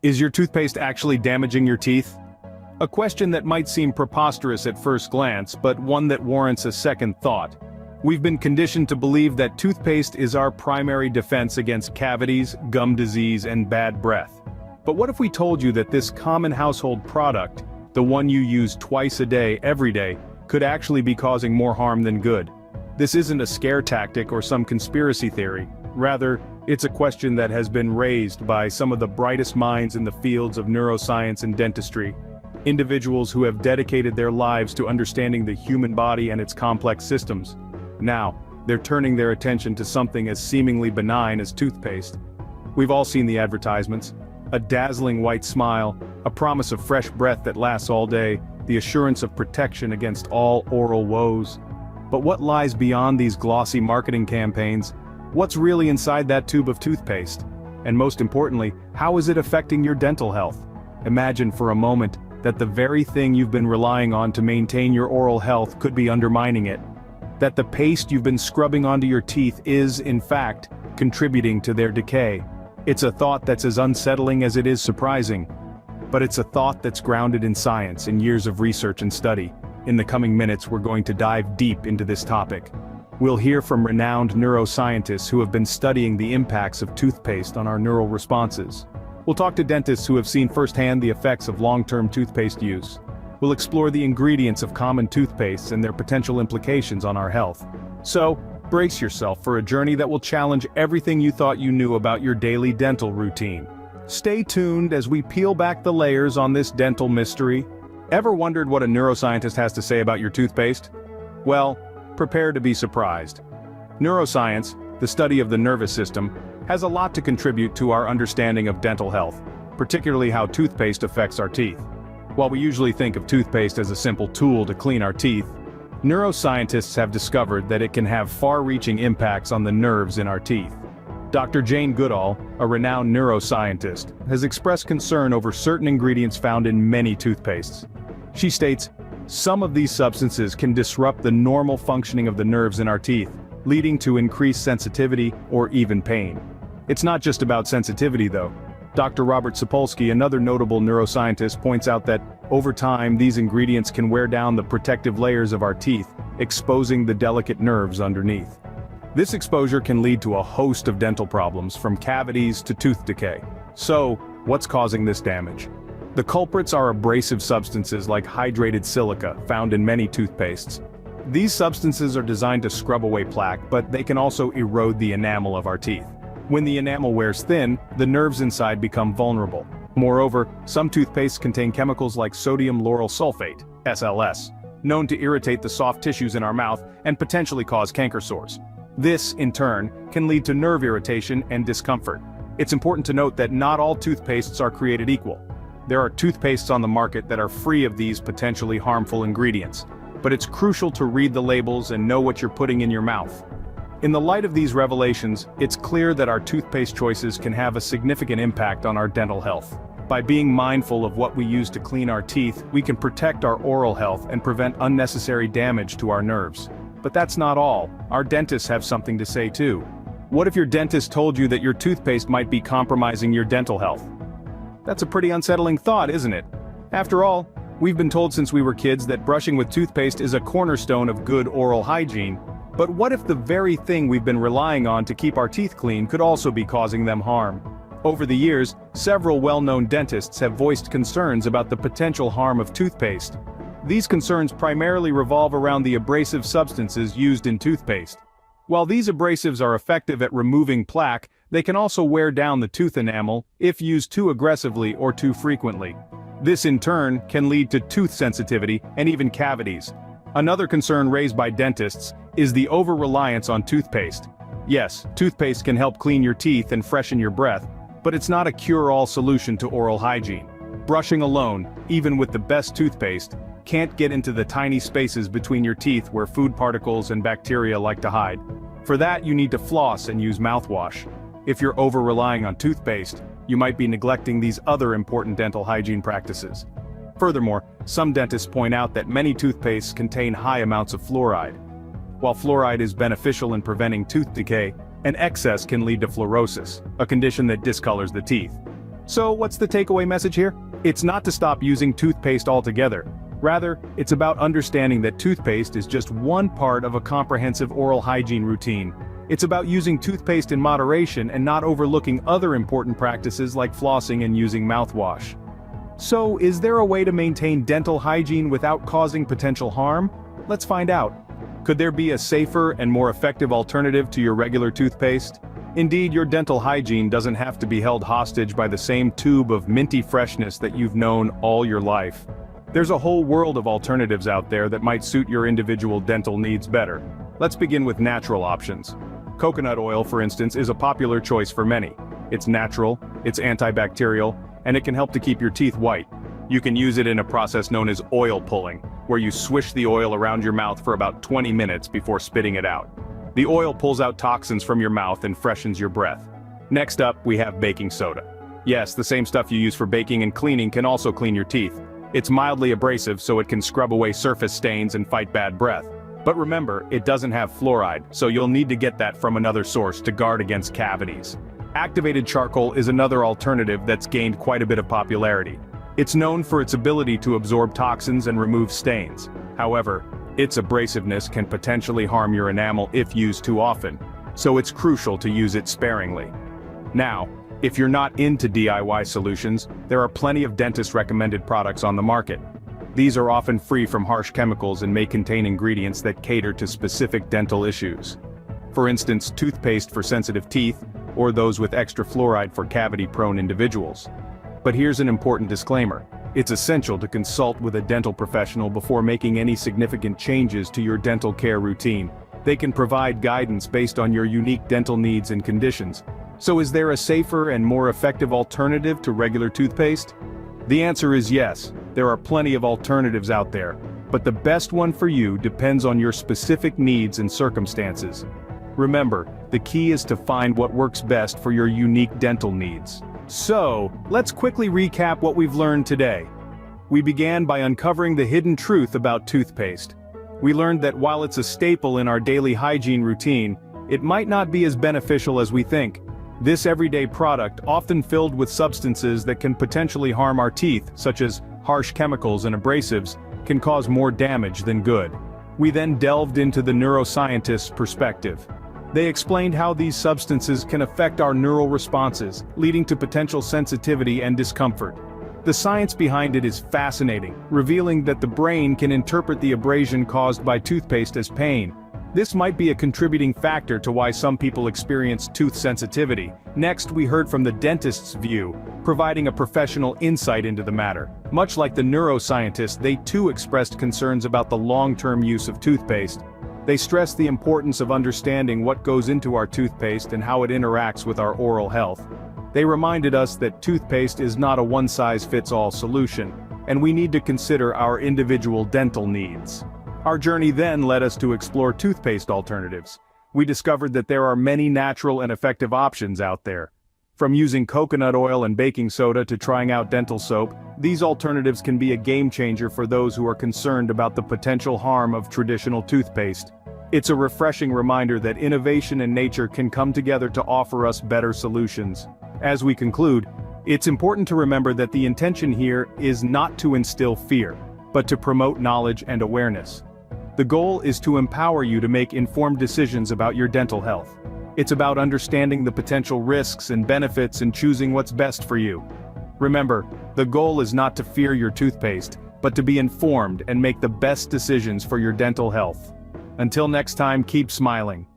Is your toothpaste actually damaging your teeth? A question that might seem preposterous at first glance, but one that warrants a second thought. We've been conditioned to believe that toothpaste is our primary defense against cavities, gum disease, and bad breath. But what if we told you that this common household product, the one you use twice a day, every day, could actually be causing more harm than good? This isn't a scare tactic or some conspiracy theory. Rather, it's a question that has been raised by some of the brightest minds in the fields of neuroscience and dentistry. Individuals who have dedicated their lives to understanding the human body and its complex systems. Now, they're turning their attention to something as seemingly benign as toothpaste. We've all seen the advertisements. A dazzling white smile, a promise of fresh breath that lasts all day, the assurance of protection against all oral woes. But what lies beyond these glossy marketing campaigns? What's really inside that tube of toothpaste? And most importantly, how is it affecting your dental health? Imagine for a moment that the very thing you've been relying on to maintain your oral health could be undermining it. That the paste you've been scrubbing onto your teeth is, in fact, contributing to their decay. It's a thought that's as unsettling as it is surprising. But it's a thought that's grounded in science and years of research and study. In the coming minutes, we're going to dive deep into this topic. We'll hear from renowned neuroscientists who have been studying the impacts of toothpaste on our neural responses. We'll talk to dentists who have seen firsthand the effects of long-term toothpaste use. We'll explore the ingredients of common toothpastes and their potential implications on our health. So, brace yourself for a journey that will challenge everything you thought you knew about your daily dental routine. Stay tuned as we peel back the layers on this dental mystery. Ever wondered what a neuroscientist has to say about your toothpaste? Well, prepare to be surprised. Neuroscience, the study of the nervous system, has a lot to contribute to our understanding of dental health, particularly how toothpaste affects our teeth. While we usually think of toothpaste as a simple tool to clean our teeth, neuroscientists have discovered that it can have far-reaching impacts on the nerves in our teeth. Dr. Jane Goodall, a renowned neuroscientist, has expressed concern over certain ingredients found in many toothpastes. She states, some of these substances can disrupt the normal functioning of the nerves in our teeth, leading to increased sensitivity or even pain. It's not just about sensitivity though. Dr. Robert Sapolsky, another notable neuroscientist, points out that, over time, these ingredients can wear down the protective layers of our teeth, exposing the delicate nerves underneath. This exposure can lead to a host of dental problems, from cavities to tooth decay. So, what's causing this damage? The culprits are abrasive substances like hydrated silica, found in many toothpastes. These substances are designed to scrub away plaque, but they can also erode the enamel of our teeth. When the enamel wears thin, the nerves inside become vulnerable. Moreover, some toothpastes contain chemicals like sodium lauryl sulfate, SLS, known to irritate the soft tissues in our mouth and potentially cause canker sores. This, in turn, can lead to nerve irritation and discomfort. It's important to note that not all toothpastes are created equal. There are toothpastes on the market that are free of these potentially harmful ingredients. But it's crucial to read the labels and know what you're putting in your mouth. In the light of these revelations, it's clear that our toothpaste choices can have a significant impact on our dental health. By being mindful of what we use to clean our teeth, we can protect our oral health and prevent unnecessary damage to our nerves. But that's not all. Our dentists have something to say too. What if your dentist told you that your toothpaste might be compromising your dental health? That's a pretty unsettling thought, isn't it? After all, we've been told since we were kids that brushing with toothpaste is a cornerstone of good oral hygiene. But what if the very thing we've been relying on to keep our teeth clean could also be causing them harm? Over the years, several well-known dentists have voiced concerns about the potential harm of toothpaste. These concerns primarily revolve around the abrasive substances used in toothpaste. While these abrasives are effective at removing plaque, they can also wear down the tooth enamel if used too aggressively or too frequently. This in turn can lead to tooth sensitivity and even cavities. Another concern raised by dentists is the over-reliance on toothpaste. Yes, toothpaste can help clean your teeth and freshen your breath, but it's not a cure-all solution to oral hygiene. Brushing alone, even with the best toothpaste, can't get into the tiny spaces between your teeth where food particles and bacteria like to hide. For that, you need to floss and use mouthwash. If you're over-relying on toothpaste, you might be neglecting these other important dental hygiene practices. Furthermore, some dentists point out that many toothpastes contain high amounts of fluoride. While fluoride is beneficial in preventing tooth decay, an excess can lead to fluorosis, a condition that discolors the teeth. So what's the takeaway message here? It's not to stop using toothpaste altogether. Rather, it's about understanding that toothpaste is just one part of a comprehensive oral hygiene routine. It's about using toothpaste in moderation and not overlooking other important practices like flossing and using mouthwash. So, is there a way to maintain dental hygiene without causing potential harm? Let's find out. Could there be a safer and more effective alternative to your regular toothpaste? Indeed, your dental hygiene doesn't have to be held hostage by the same tube of minty freshness that you've known all your life. There's a whole world of alternatives out there that might suit your individual dental needs better. Let's begin with natural options. Coconut oil, for instance, is a popular choice for many. It's natural, it's antibacterial, and it can help to keep your teeth white. You can use it in a process known as oil pulling, where you swish the oil around your mouth for about 20 minutes before spitting it out. The oil pulls out toxins from your mouth and freshens your breath. Next up, we have baking soda. Yes, the same stuff you use for baking and cleaning can also clean your teeth. It's mildly abrasive, so it can scrub away surface stains and fight bad breath. But remember, it doesn't have fluoride, so you'll need to get that from another source to guard against cavities. Activated charcoal is another alternative that's gained quite a bit of popularity. It's known for its ability to absorb toxins and remove stains. However, its abrasiveness can potentially harm your enamel if used too often, so it's crucial to use it sparingly. Now, if you're not into DIY solutions, there are plenty of dentist-recommended products on the market. These are often free from harsh chemicals and may contain ingredients that cater to specific dental issues. For instance, toothpaste for sensitive teeth, or those with extra fluoride for cavity-prone individuals. But here's an important disclaimer. It's essential to consult with a dental professional before making any significant changes to your dental care routine. They can provide guidance based on your unique dental needs and conditions. So is there a safer and more effective alternative to regular toothpaste? The answer is yes. There are plenty of alternatives out there, but the best one for you depends on your specific needs and circumstances. Remember, the key is to find what works best for your unique dental needs. So, let's quickly recap what we've learned today. We began by uncovering the hidden truth about toothpaste. We learned that while it's a staple in our daily hygiene routine, it might not be as beneficial as we think. This everyday product, often filled with substances that can potentially harm our teeth, such as harsh chemicals and abrasives, can cause more damage than good. We then delved into the neuroscientist's perspective. They explained how these substances can affect our neural responses, leading to potential sensitivity and discomfort. The science behind it is fascinating, revealing that the brain can interpret the abrasion caused by toothpaste as pain. This might be a contributing factor to why some people experience tooth sensitivity. Next, we heard from the dentist's view, providing a professional insight into the matter. Much like the neuroscientist, they too expressed concerns about the long-term use of toothpaste. They stressed the importance of understanding what goes into our toothpaste and how it interacts with our oral health. They reminded us that toothpaste is not a one-size-fits-all solution, and we need to consider our individual dental needs. Our journey then led us to explore toothpaste alternatives. We discovered that there are many natural and effective options out there. From using coconut oil and baking soda to trying out dental soap, these alternatives can be a game-changer for those who are concerned about the potential harm of traditional toothpaste. It's a refreshing reminder that innovation and nature can come together to offer us better solutions. As we conclude, it's important to remember that the intention here is not to instill fear, but to promote knowledge and awareness. The goal is to empower you to make informed decisions about your dental health. It's about understanding the potential risks and benefits and choosing what's best for you. Remember, the goal is not to fear your toothpaste, but to be informed and make the best decisions for your dental health. Until next time, keep smiling.